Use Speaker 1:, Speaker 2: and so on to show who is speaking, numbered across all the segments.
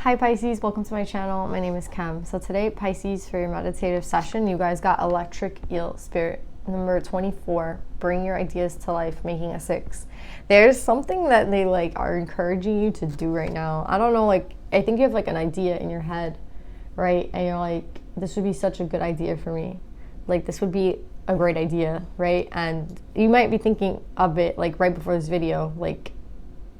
Speaker 1: Hi Pisces, welcome to my channel. My name is Kem. So today, Pisces, for your meditative session, you guys got Electric Eel Spirit. Number 24, bring your ideas to life, making a 6. There's something that they are encouraging you to do right now. I don't know, I think you have an idea in your head, right? And you're like, this would be such a good idea for me. This would be a great idea, right? And you might be thinking of it right before this video,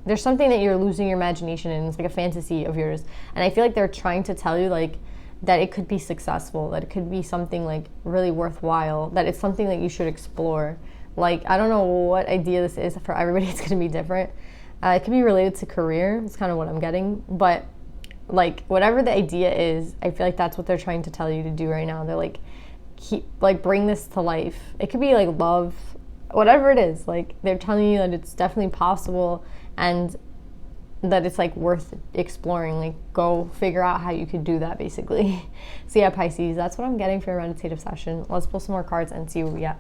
Speaker 1: there's something that you're losing your imagination in. It's like a fantasy of yours. And I feel like they're trying to tell you that it could be successful, that it could be something really worthwhile, that it's something that you should explore. I don't know what idea this is for everybody. It's going to be different. It could be related to career. It's kind of what I'm getting. But whatever the idea is, I feel like that's what they're trying to tell you to do right now. They're bring this to life. It could be love, whatever it is. They're telling you that it's definitely possible and that it's worth exploring. Go figure out how you could do that, basically. So yeah, Pisces, that's what I'm getting for your meditative session. Let's pull some more cards and see what we get.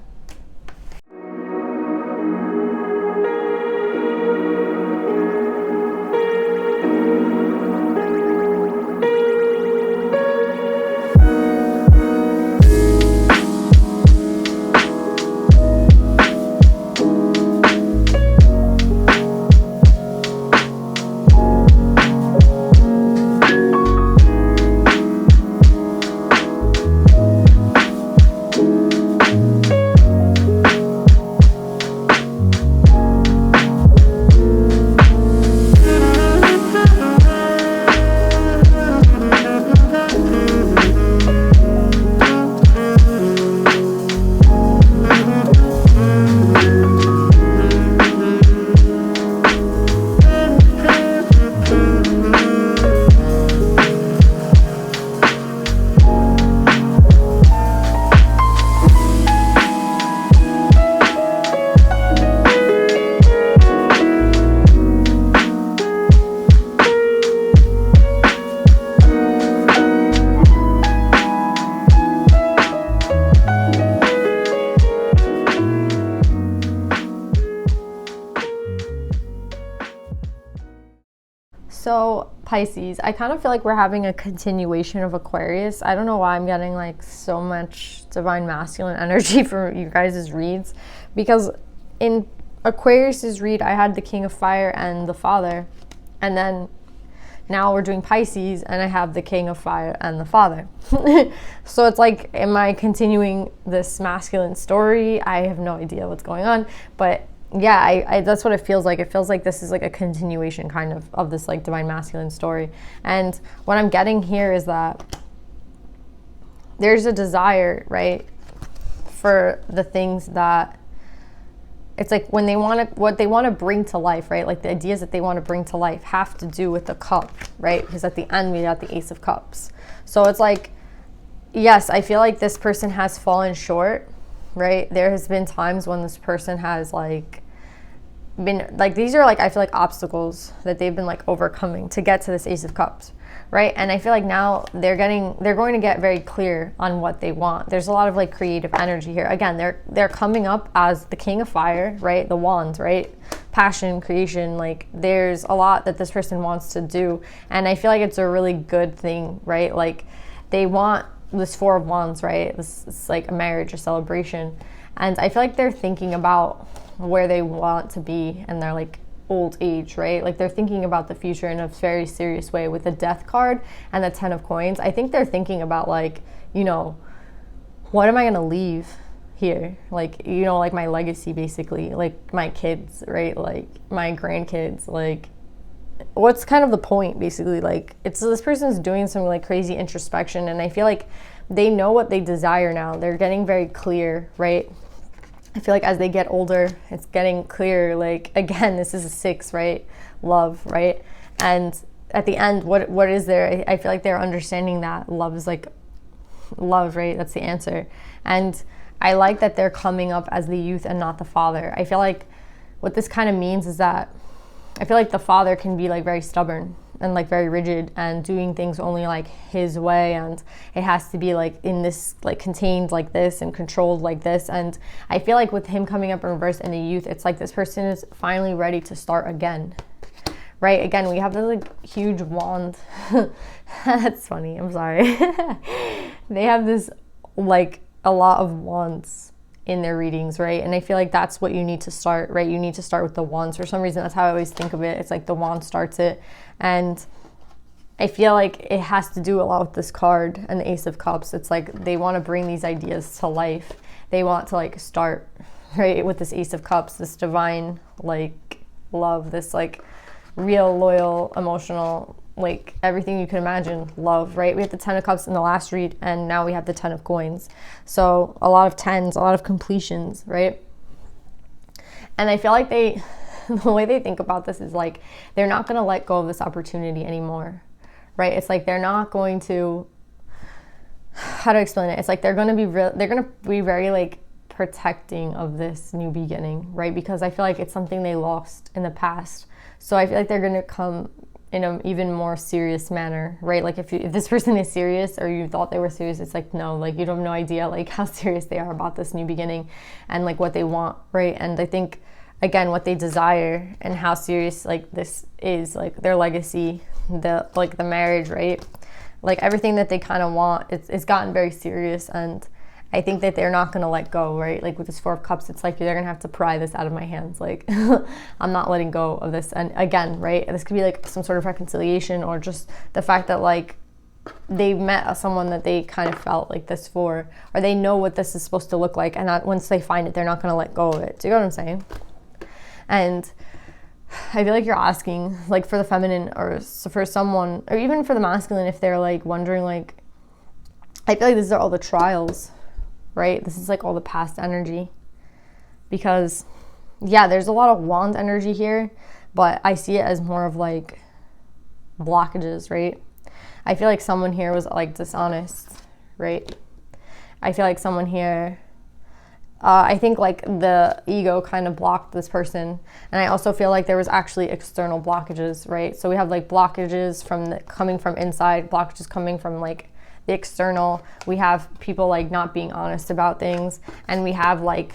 Speaker 1: So Pisces, I kind of feel like we're having a continuation of Aquarius. I don't know why I'm getting so much divine masculine energy for you guys' reads, because in Aquarius's read I had the King of Fire and the Father, and then now we're doing Pisces and I have the King of Fire and the Father. So it's am I continuing this masculine story? I have no idea what's going on, but yeah, I that's what it feels like. It feels like this is a continuation kind of this divine masculine story. And what I'm getting here is that there's a desire, right, for the things that it's when they want to, what they want to bring to life, right? The ideas that they want to bring to life have to do with the cup, right? Because at the end we got the Ace of Cups. So it's yes, I feel like this person has fallen short, right? There has been times when this person has been these are I feel obstacles that they've been overcoming to get to this Ace of Cups, right? And I feel now they're going to get very clear on what they want. There's a lot of creative energy here. Again, they're coming up as the King of Fire, right? The wands, right? Passion, creation, there's a lot that this person wants to do, and I feel it's a really good thing, right? They want this Four of Wands, right? This is a marriage, a celebration. And I feel they're thinking about where they want to be in their old age, right? They're thinking about the future in a very serious way with the Death card and the Ten of Coins. I think they're thinking about what am I going to leave here? My legacy, basically, my kids, right? My grandkids, what's kind of the point, basically? It's this person's doing some crazy introspection, and I feel they know what they desire now. They're getting very clear, right? I feel as they get older, it's getting clear. Again, this is a 6, right? Love, right? And at the end, what is there? I feel they're understanding that love is love, right? That's the answer. And I like that they're coming up as the youth and not the father. I feel what this kind of means is that I feel the father can be very stubborn and very rigid and doing things only his way, and it has to be in this contained this and controlled this. And I feel with him coming up in reverse in the youth, it's this person is finally ready to start again, right? Again, we have this like huge wand. That's funny, I'm sorry. They have this like a lot of wands in their readings, right? And I feel like that's what you need to start, right? You need to start with the wands. For some reason, that's how I always think of it. It's like the wand starts it. And I feel like it has to do a lot with this card and the Ace of Cups. It's like they want to bring these ideas to life. They want to like start, right, with this Ace of Cups, this divine like love, this like real, loyal, emotional, like everything you can imagine, love, right? We have the 10 of Cups in the last read, and now we have the 10 of Coins. So a lot of 10s, a lot of completions, right? And I feel like the way they think about this is like they're not going to let go of this opportunity anymore, right? It's like they're not going to, how to explain it? It's like they're going to be very like protecting of this new beginning, right? Because I feel like it's something they lost in the past. So I feel like they're going to come in an even more serious manner, right? Like if this person is serious or you thought they were serious, it's like, no, like you don't have no idea like how serious they are about this new beginning and like what they want, right? And I think, again, what they desire and how serious like this is, like their legacy, the marriage, right? Like everything that they kind of want, it's gotten very serious, and I think that they're not going to let go, right? Like with this 4 of Cups, it's like they're going to have to pry this out of my hands. Like I'm not letting go of this. And again, right, this could be like some sort of reconciliation, or just the fact that like they met someone that they kind of felt like this for, or they know what this is supposed to look like, and that once they find it, they're not going to let go of it. Do you know what I'm saying? And I feel like you're asking, like for the feminine, or for someone, or even for the masculine, if they're like wondering, like, I feel like these are all the trials, right? This is like all the past energy, because yeah, there's a lot of wand energy here, but I see it as more of like blockages, right? I feel like someone here was like dishonest, right? I feel like someone here, I think like the ego kind of blocked this person. And I also feel like there was actually external blockages, right? So we have like blockages coming from inside, blockages coming from like the external. We have people like not being honest about things, and we have like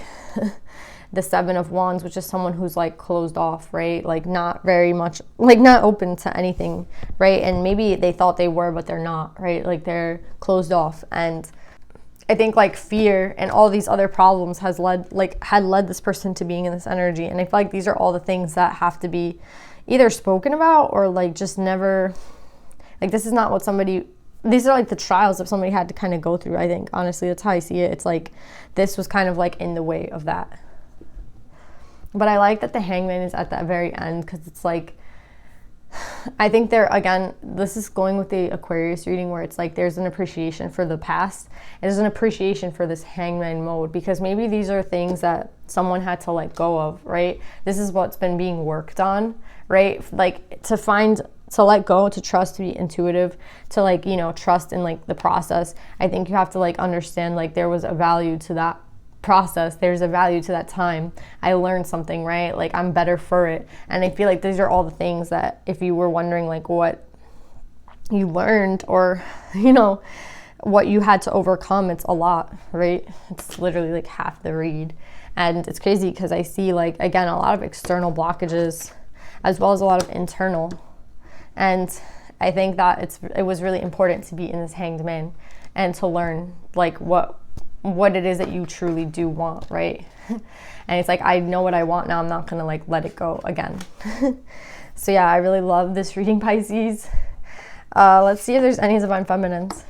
Speaker 1: the 7 of Wands, which is someone who's like closed off, right? Like not very much, like not open to anything, right? And maybe they thought they were, but they're not, right? Like they're closed off. And I think like fear and all these other problems had led this person to being in this energy. And I feel like these are all the things that have to be either spoken about or like just never, like this is not what these are like the trials that somebody had to kind of go through. I think, honestly, that's how I see it. It's like this was kind of like in the way of that. But I like that the Hangman is at that very end, because it's like, I think this is going with the Aquarius reading, where it's like there's an appreciation for the past. There's an appreciation for this Hangman mode, because maybe these are things that someone had to let go of, right? This is what's been being worked on, right? Like to let go, to trust, to be intuitive, to like, you know, trust in like the process. I think you have to like understand like there was a value to that process. There's a value to that time. I learned something, right? Like I'm better for it. And I feel like these are all the things that if you were wondering like what you learned, or, you know, what you had to overcome, it's a lot, right? It's literally like half the read. And it's crazy because I see like, again, a lot of external blockages as well as a lot of internal. And I think that it was really important to be in this Hanged Man and to learn like what it is that you truly do want, right? And it's like, I know what I want now. I'm not gonna like let it go again. So yeah, I really love this reading, Pisces. Let's see if there's any Divine Feminines.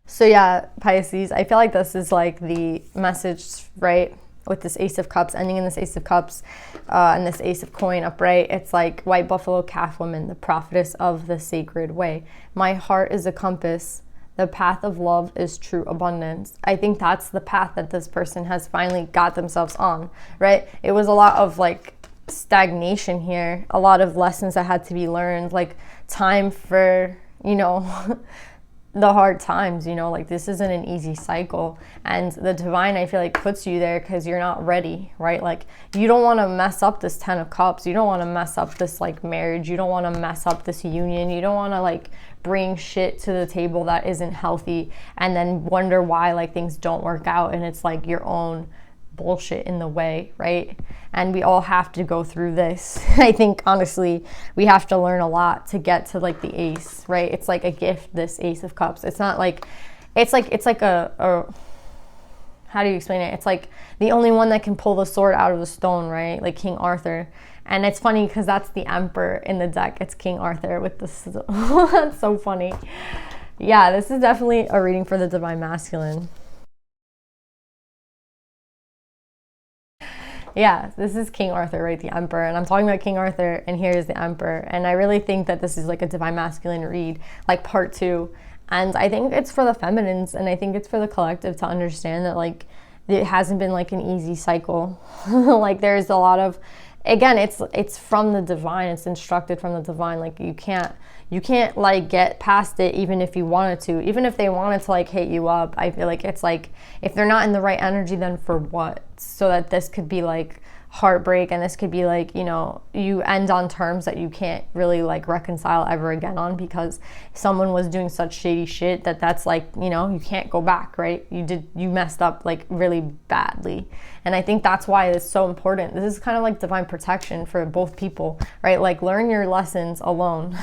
Speaker 1: So yeah, Pisces, I feel like this is like the message, right? With this Ace of Cups, ending in this Ace of Cups, and this Ace of Coin upright. It's like white buffalo calf woman, the prophetess of the sacred way. My heart is a compass. The path of love is true abundance. I think that's the path that this person has finally got themselves on, right? It was a lot of like stagnation here, a lot of lessons that had to be learned, like time for, you know, the hard times, you know, like this isn't an easy cycle. And the divine, I feel like, puts you there because you're not ready, right? Like you don't want to mess up this 10 of Cups. You don't want to mess up this like marriage. You don't want to mess up this union. You don't want to like bring shit to the table that isn't healthy and then wonder why like things don't work out. And it's like your own bullshit in the way, right? And we all have to go through this. I think honestly, we have to learn a lot to get to like the ace, right? It's like a gift, this Ace of Cups. It's not like, it's like a how do you explain it? It's like the only one that can pull the sword out of the stone, right? Like King Arthur. And it's funny because that's the Emperor in the deck. It's King Arthur with the that's so funny. Yeah, this is definitely a reading for the Divine Masculine. Yeah, this is King Arthur, right? The Emperor. And I'm talking about King Arthur, and here's the Emperor. And I really think that this is like a Divine Masculine read, like part 2. And I think it's for the feminines, and I think it's for the collective to understand that like it hasn't been like an easy cycle. Like there's a lot of, again, it's from the divine. It's instructed from the divine. Like you can't like get past it even if you wanted to. Even if they wanted to like hit you up, I feel like it's like if they're not in the right energy, then for what? So that this could be like heartbreak, and this could be like, you know, you end on terms that you can't really like reconcile ever again on, because someone was doing such shady shit that's like, you know, you can't go back, right? You messed up like really badly. And I think that's why it's so important. This is kind of like divine protection for both people, right? Like learn your lessons alone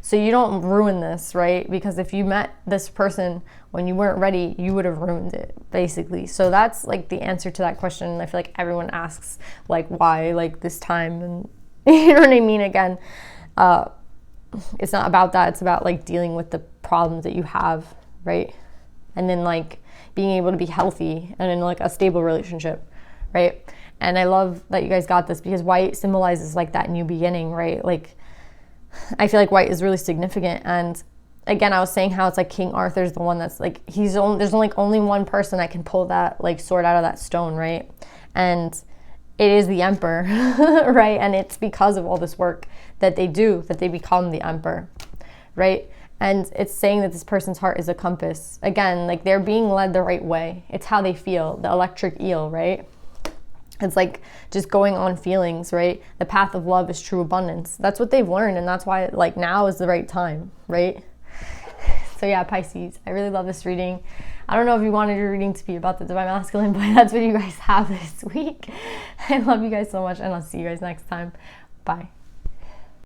Speaker 1: so you don't ruin this, right? Because if you met this person when you weren't ready, you would have ruined it, basically. So that's like the answer to that question. I feel like everyone asks like why like this time, and you know what I mean? Again, it's not about that. It's about like dealing with the problems that you have, right? And then like being able to be healthy and in like a stable relationship, right? And I love that you guys got this, because white symbolizes like that new beginning, right? Like I feel like white is really significant. And again, I was saying how it's like King Arthur's the one that's like, there's only one person that can pull that like sword out of that stone, right? And it is the Emperor, right? And it's because of all this work that they do that they become the Emperor, right? And it's saying that this person's heart is a compass. Again, like they're being led the right way. It's how they feel, the electric eel, right? It's like just going on feelings, right? The path of love is true abundance. That's what they've learned, and that's why like now is the right time, right? So yeah, Pisces, I really love this reading. I don't know if you wanted your reading to be about the Divine Masculine, but that's what you guys have this week. I love you guys so much, and I'll see you guys next time. Bye.